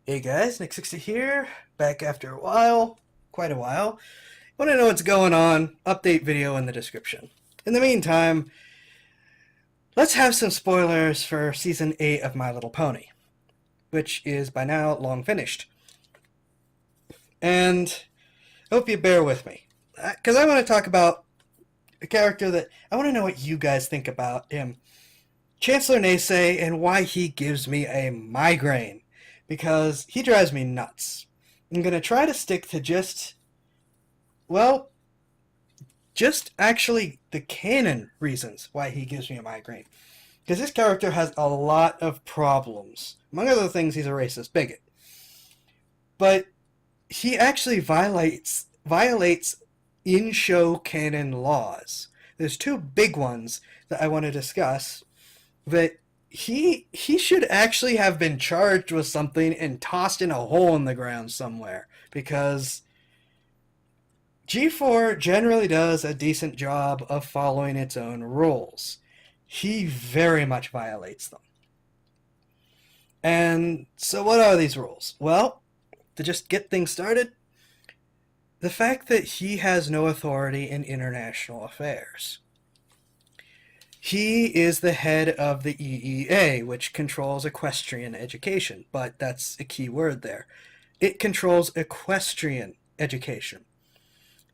Hey guys, Neighsay here, back after a while, quite a while. Want to know what's going on? Update video in the description. In the meantime, let's have some spoilers for Season 8 of My Little Pony, which is by now long finished. And I hope you bear with me, because I want to talk about a character that I want to know what you guys think about him. Chancellor Neighsay, and why he gives me a migraine, because he drives me nuts. I'm going to try to stick to well, just actually the canon reasons why he gives me a migraine. Because this character has a lot of problems. Among other things, he's a racist bigot. But he actually violates in-show canon laws. There's two big ones that I want to discuss that he should actually have been charged with something and tossed in a hole in the ground somewhere, because G4 generally does a decent job of following its own rules. He very much violates them. And so what are these rules? Well, to just get things started, the fact that he has no authority in international affairs. He is the head of the EEA, which controls equestrian education, but that's a key word there. It controls equestrian education.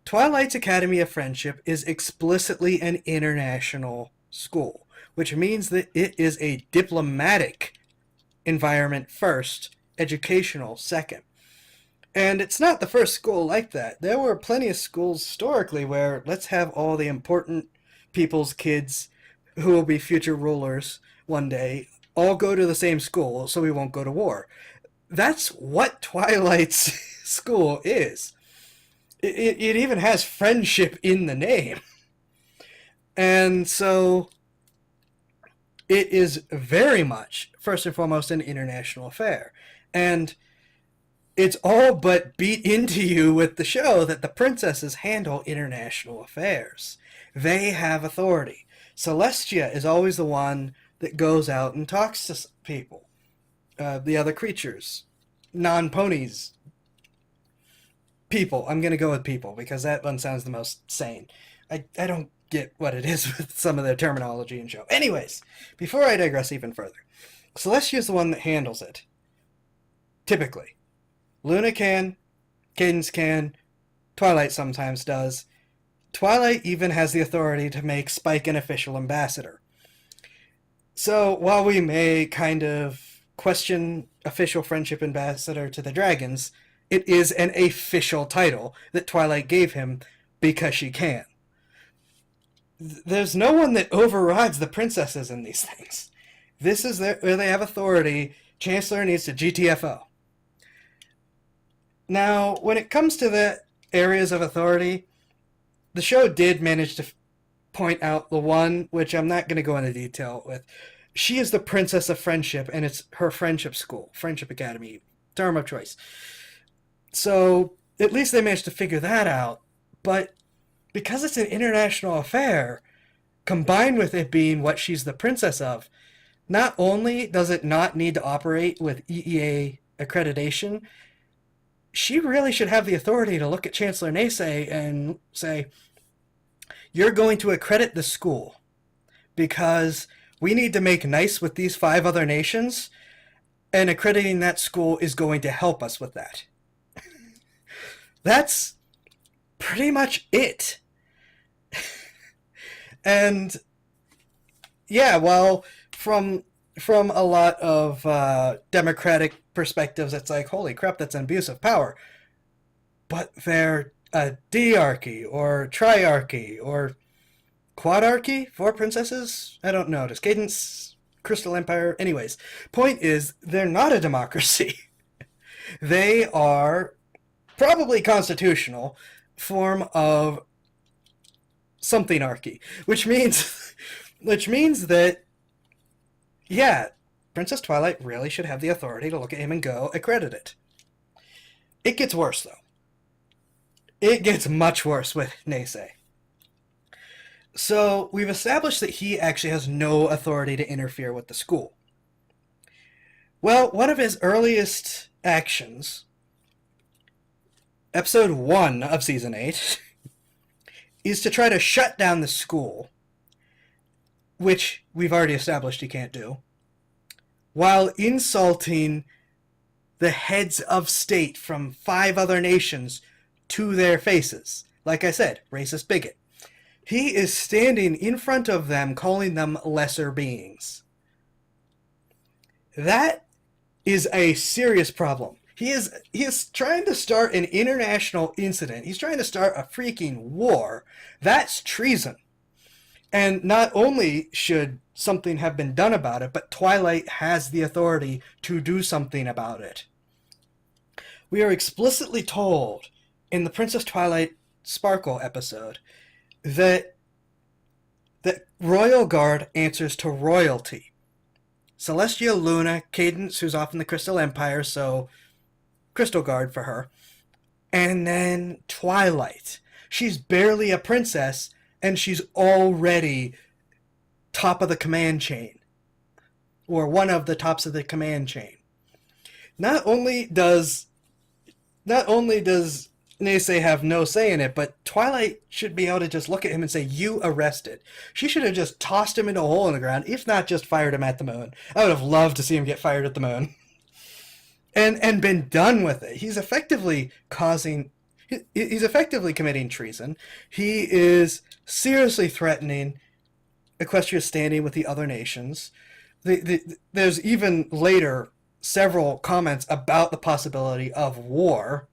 Twilight's Academy of Friendship is explicitly an international school, which means that it is a diplomatic environment first, educational second. And it's not the first school like that. There were plenty of schools historically where let's have all the important people's kids who will be future rulers one day all go to the same school so we won't go to war. That's what Twilight's school is. It even has friendship in the name. And so it is very much, first and foremost, an international affair. And it's all but beat into you with the show that the princesses handle international affairs. They have authority. Celestia is always the one that goes out and talks to people, the other creatures, non-ponies, people. I'm going to go with people because that one sounds the most sane. I don't get what it is with some of their terminology and show. Anyways, before I digress even further, Celestia is the one that handles it. Typically. Luna can, Cadence can, Twilight sometimes does. Twilight even has the authority to make Spike an official ambassador. So while we may kind of question official friendship ambassador to the dragons, it is an official title that Twilight gave him because she can. There's no one that overrides the princesses in these things. This is where they have authority. Chancellor needs to GTFO. Now, when it comes to the areas of authority, the show did manage to point out the one, which I'm not going to go into detail with. She is the Princess of Friendship, and it's her friendship school, Friendship Academy, term of choice. So, at least they managed to figure that out. But because it's an international affair, combined with it being what she's the princess of, not only does it not need to operate with EEA accreditation, she really should have the authority to look at Chancellor Neighsay and say, you're going to accredit the school because we need to make nice with these 5 other nations, and accrediting that school is going to help us with that. That's pretty much it. And yeah, well, from a lot of democratic perspectives, it's like, holy crap, that's an abuse of power. But they're a diarchy or triarchy or quadarchy, 4 princesses? I don't know. Does Cadence, Crystal Empire? Anyways, point is, they're not a democracy. They are probably constitutional form of something-archy, which means that, yeah, Princess Twilight really should have the authority to look at him and go, accredit it. It gets worse, though. It gets much worse with Neighsay. So, we've established that he actually has no authority to interfere with the school. Well, one of his earliest actions, episode 1 of season 8, is to try to shut down the school, which we've already established he can't do, while insulting the heads of state from 5 other nations to their faces. Like I said, racist bigot. He is standing in front of them calling them lesser beings. That is a serious problem. He is trying to start an international incident. He's trying to start a freaking war. That's treason. And not only should something have been done about it, but Twilight has the authority to do something about it. We are explicitly told in the Princess Twilight Sparkle episode that Royal Guard answers to royalty. Celestia, Luna, Cadence, who's off in the Crystal Empire, so Crystal Guard for her. And then Twilight. She's barely a princess, and she's already top of the command chain. Or one of the tops of the command chain. Not only does Neighsay have no say in it, but Twilight should be able to just look at him and say, "You arrested." She should have just tossed him into a hole in the ground, if not just fired him at the moon. I would have loved to see him get fired at the moon. And been done with it. He's effectively committing treason. He is seriously threatening Equestria's standing with the other nations. There's even later several comments about the possibility of war.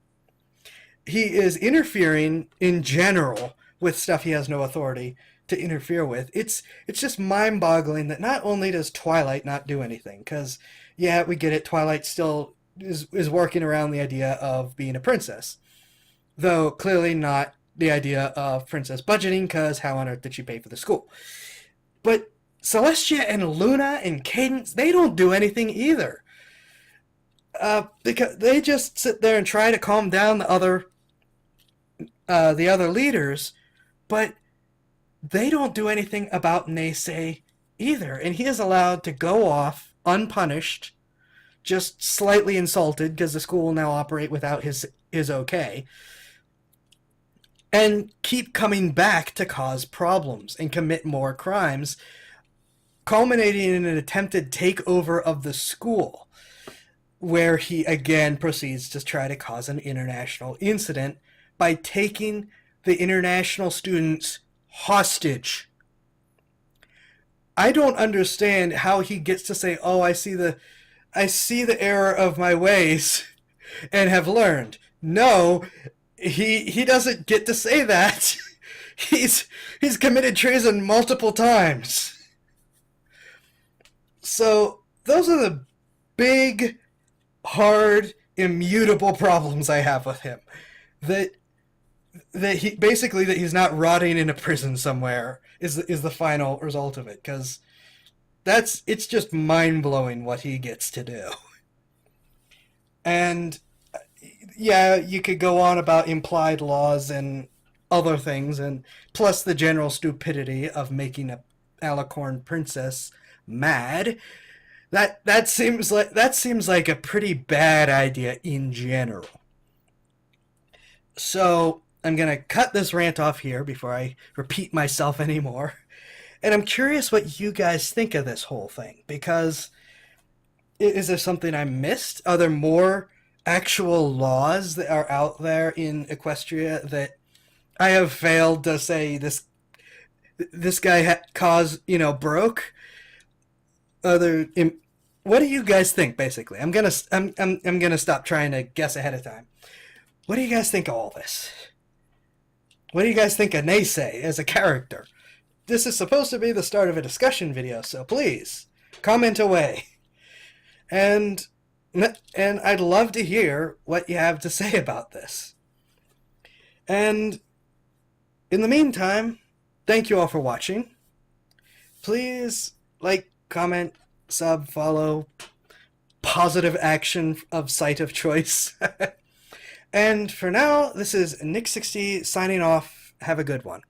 He is interfering in general with stuff he has no authority to interfere with. It's just mind-boggling that not only does Twilight not do anything, because, yeah, we get it, Twilight still is working around the idea of being a princess. Though clearly not the idea of princess budgeting, because how on earth did she pay for the school? But Celestia and Luna and Cadence, they don't do anything either. Because they just sit there and try to calm down the other leaders, but they don't do anything about Neighsay either. And he is allowed to go off unpunished, just slightly insulted because the school will now operate without his okay, and keep coming back to cause problems and commit more crimes, culminating in an attempted takeover of the school, where he again proceeds to try to cause an international incident by taking the international students hostage. I don't understand how he gets to say, "Oh, I see the error of my ways and have learned." No, he doesn't get to say that. He's committed treason multiple times. So those are the big, hard, immutable problems I have with him. That he's not rotting in a prison somewhere is the final result of it, because it's just mind-blowing what he gets to do. And yeah, you could go on about implied laws and other things, and plus the general stupidity of making a alicorn princess mad. That seems like a pretty bad idea in general. So I'm gonna cut this rant off here before I repeat myself anymore. And I'm curious what you guys think of this whole thing, because is there something I missed? Are there more actual laws that are out there in Equestria that I have failed to say this guy broke? What do you guys think? Basically, I'm gonna stop trying to guess ahead of time. What do you guys think of all this? What do you guys think of Neighsay as a character? This is supposed to be the start of a discussion video, so please comment away. And I'd love to hear what you have to say about this. And in the meantime, thank you all for watching. Please like, comment, sub, follow, positive action of site of choice. And for now, this is Nick60 signing off. Have a good one.